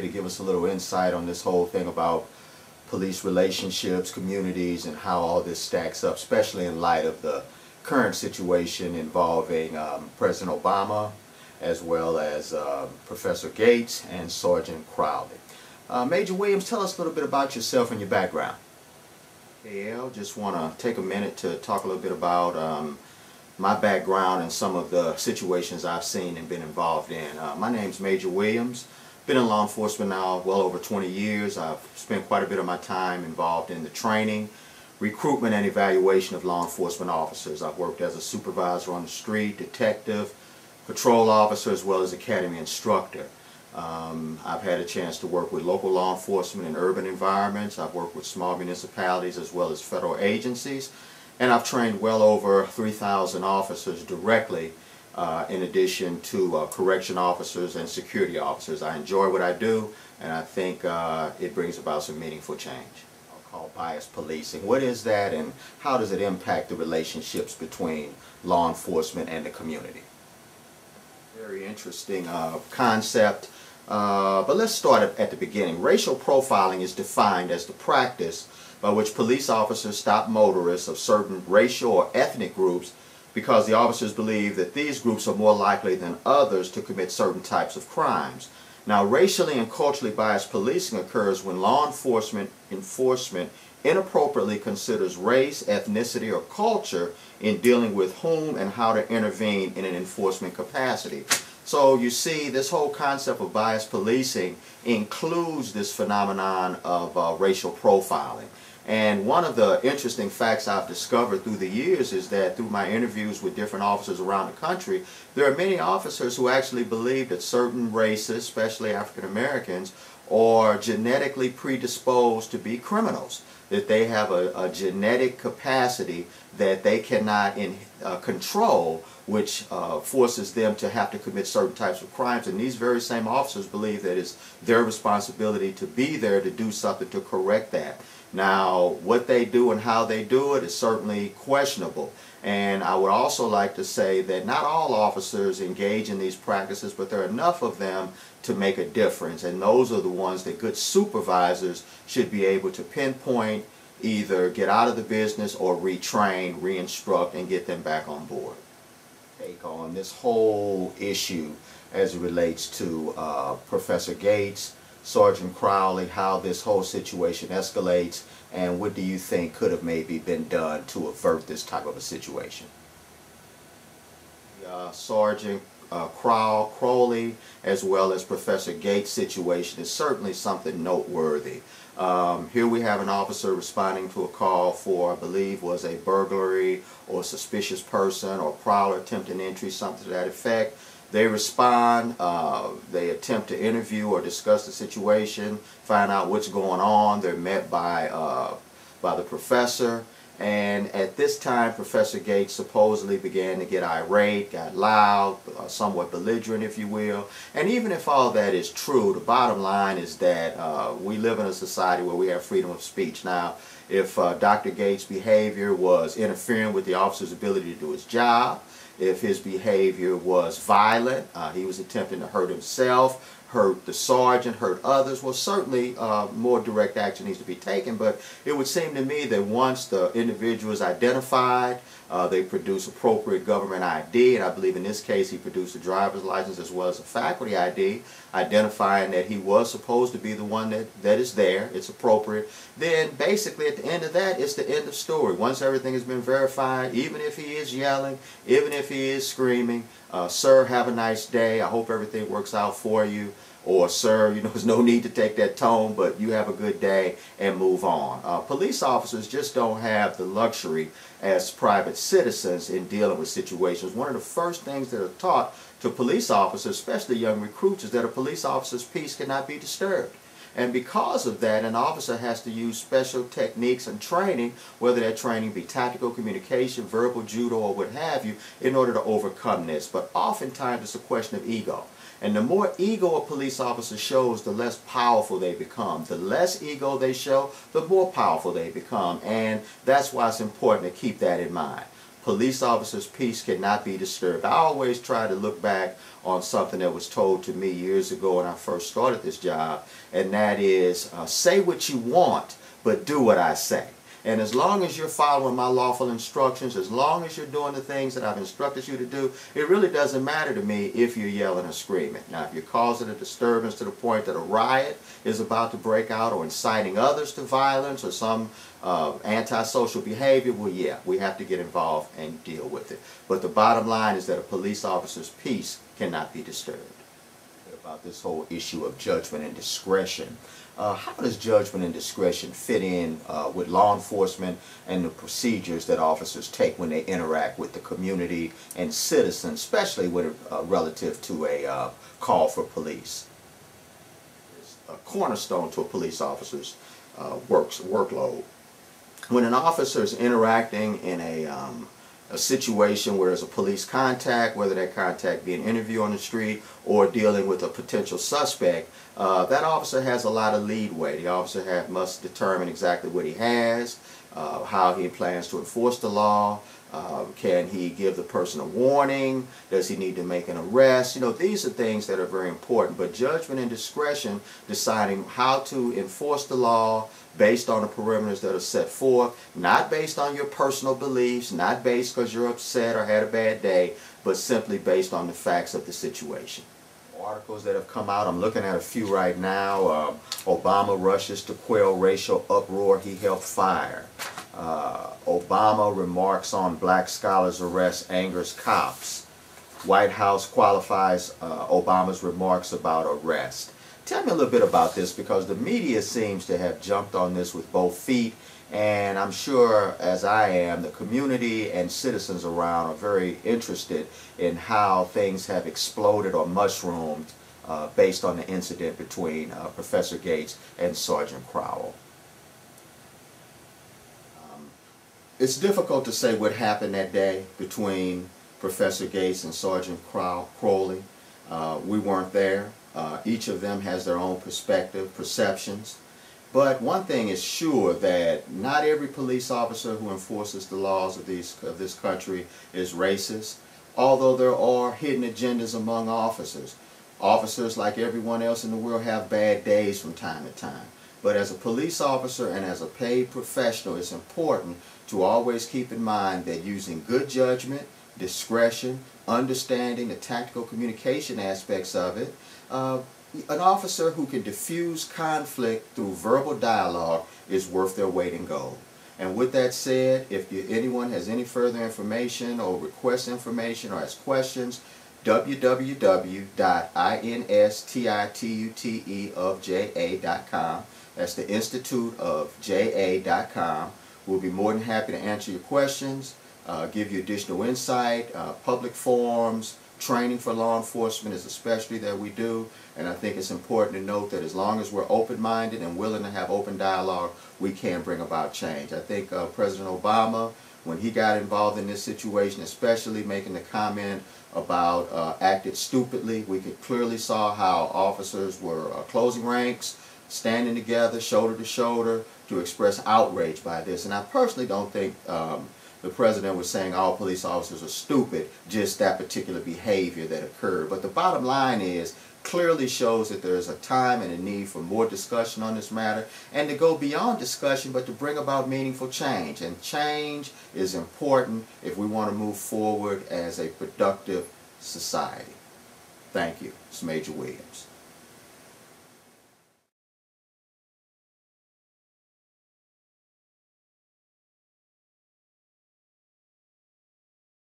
to give us a little insight on this whole thing about police relationships, communities, and how all this stacks up, especially in light of the current situation involving President Obama, as well as Professor Gates and Sgt Crowley. Major Williams, tell us a little bit about yourself and your background. Okay, Al, just want to take a minute to talk a little bit about my background and some of the situations I've seen and been involved in. My name's Major Williams. Been in law enforcement now well over 20 years. I've spent quite a bit of my time involved in the training, recruitment, and evaluation of law enforcement officers. I've worked as a supervisor on the street, detective, patrol officer, as well as academy instructor. I've had a chance to work with local law enforcement in urban environments. I've worked with small municipalities as well as federal agencies. And I've trained well over 3,000 officers directly, in addition to correction officers and security officers. I enjoy what I do, and I think it brings about some meaningful change. I'll call bias policing. What is that, and how does it impact the relationships between law enforcement and the community? Very interesting concept, but let's start at the beginning. Racial profiling is defined as the practice by which police officers stop motorists of certain racial or ethnic groups because the officers believe that these groups are more likely than others to commit certain types of crimes. Now, racially and culturally biased policing occurs when law enforcement inappropriately considers race, ethnicity, or culture in dealing with whom and how to intervene in an enforcement capacity. So you see, this whole concept of bias policing includes this phenomenon of racial profiling. And one of the interesting facts I've discovered through the years is that through my interviews with different officers around the country, there are many officers who actually believe that certain races, especially African Americans, are genetically predisposed to be criminals, that they have a genetic capacity that they cannot control, which forces them to have to commit certain types of crimes. And these very same officers believe that it's their responsibility to be there to do something to correct that. Now, what they do and how they do it is certainly questionable. And I would also like to say that not all officers engage in these practices, but there are enough of them to make a difference. And those are the ones that good supervisors should be able to pinpoint, either get out of the business or retrain, re-instruct, and get them back on board. Take on this whole issue as it relates to Professor Gates, Sgt Crowley, how this whole situation escalates, and what do you think could have maybe been done to avert this type of a situation? Sgt Crowley as well as Professor Gates' situation is certainly something noteworthy. Here we have an officer responding to a call for, I believe, was a burglary or suspicious person or prowler attempting entry, something to that effect. They respond, they attempt to interview or discuss the situation, find out what's going on. They're met by the professor, and at this time Professor Gates supposedly began to get irate, got loud, somewhat belligerent, if you will. And even if all that is true, the bottom line is that we live in a society where we have freedom of speech. Now, if Dr. Gates' behavior was interfering with the officer's ability to do his job, if his behavior was violent, he was attempting to hurt himself, hurt the sergeant, hurt others, well, certainly more direct action needs to be taken. But it would seem to me that once the individual is identified, they produce appropriate government ID, and I believe in this case he produced a driver's license as well as a faculty ID, identifying that he was supposed to be the one that is there, it's appropriate. Then basically at the end of that, it's the end of story. Once everything has been verified, even if he is yelling, even if he is screaming, sir, have a nice day, I hope everything works out for you, or sir, you know, there's no need to take that tone, but you have a good day, and move on. Police officers just don't have the luxury as private citizens in dealing with situations. One of the first things that are taught to police officers, especially young recruits, is that a police officer's peace cannot be disturbed. And because of that, an officer has to use special techniques and training, whether that training be tactical communication, verbal judo, or what have you, in order to overcome this. But oftentimes it's a question of ego. And the more ego a police officer shows, the less powerful they become. The less ego they show, the more powerful they become. And that's why it's important to keep that in mind. police officers' peace cannot be disturbed. I always try to look back on something that was told to me years ago when I first started this job, and that is, say what you want, but do what I say. And as long as you're following my lawful instructions, as long as you're doing the things that I've instructed you to do, it really doesn't matter to me if you're yelling or screaming. Now, if you're causing a disturbance to the point that a riot is about to break out, or inciting others to violence, or some antisocial behavior, well, yeah, we have to get involved and deal with it. But the bottom line is that a police officer's peace cannot be disturbed. About this whole issue of judgment and discretion. How does judgment and discretion fit in with law enforcement and the procedures that officers take when they interact with the community and citizens, especially when relative to a call for police? It's a cornerstone to a police officer's workload. When an officer is interacting in a situation where there's a police contact, whether that contact be an interview on the street or dealing with a potential suspect, that officer has a lot of leadway. The officer must determine exactly what he has, how he plans to enforce the law. Can he give the person a warning? Does he need to make an arrest? You know, these are things that are very important. But judgment and discretion, deciding how to enforce the law based on the perimeters that are set forth, not based on your personal beliefs, not based because you're upset or had a bad day, but simply based on the facts of the situation. Articles that have come out, I'm looking at a few right now. Obama rushes to quell racial uproar he helped fire. Obama remarks on black scholars' arrest angers cops. White House qualifies Obama's remarks about arrest. Tell me a little bit about this, because the media seems to have jumped on this with both feet, and I'm sure, as I am, the community and citizens around are very interested in how things have exploded or mushroomed based on the incident between Professor Gates and Sgt Crowley. It's difficult to say what happened that day between Professor Gates and Sgt Crowley. We weren't there. Each of them has their own perspective, perceptions. But one thing is sure, that not every police officer who enforces the laws of this country is racist, although there are hidden agendas among officers. Officers, like everyone else in the world, have bad days from time to time. But as a police officer and as a paid professional, it's important to always keep in mind that using good judgment, discretion, understanding the tactical communication aspects of it, an officer who can diffuse conflict through verbal dialogue is worth their weight in gold. And with that said, if anyone has any further information or requests information or has questions, www.instituteofja.com. That's the Institute of JA.com. We'll be more than happy to answer your questions, give you additional insight. Public forums, training for law enforcement is a specialty that we do, and I think it's important to note that as long as we're open-minded and willing to have open dialogue, we can bring about change. I think President Obama, when he got involved in this situation, especially making the comment about acted stupidly, we could clearly saw how officers were closing ranks, standing together, shoulder to shoulder, to express outrage by this. And I personally don't think the president was saying all police officers are stupid, just that particular behavior that occurred. But the bottom line is, clearly shows that there is a time and a need for more discussion on this matter, and to go beyond discussion, but to bring about meaningful change. And change is important if we want to move forward as a productive society. Thank you. It's Major Williams.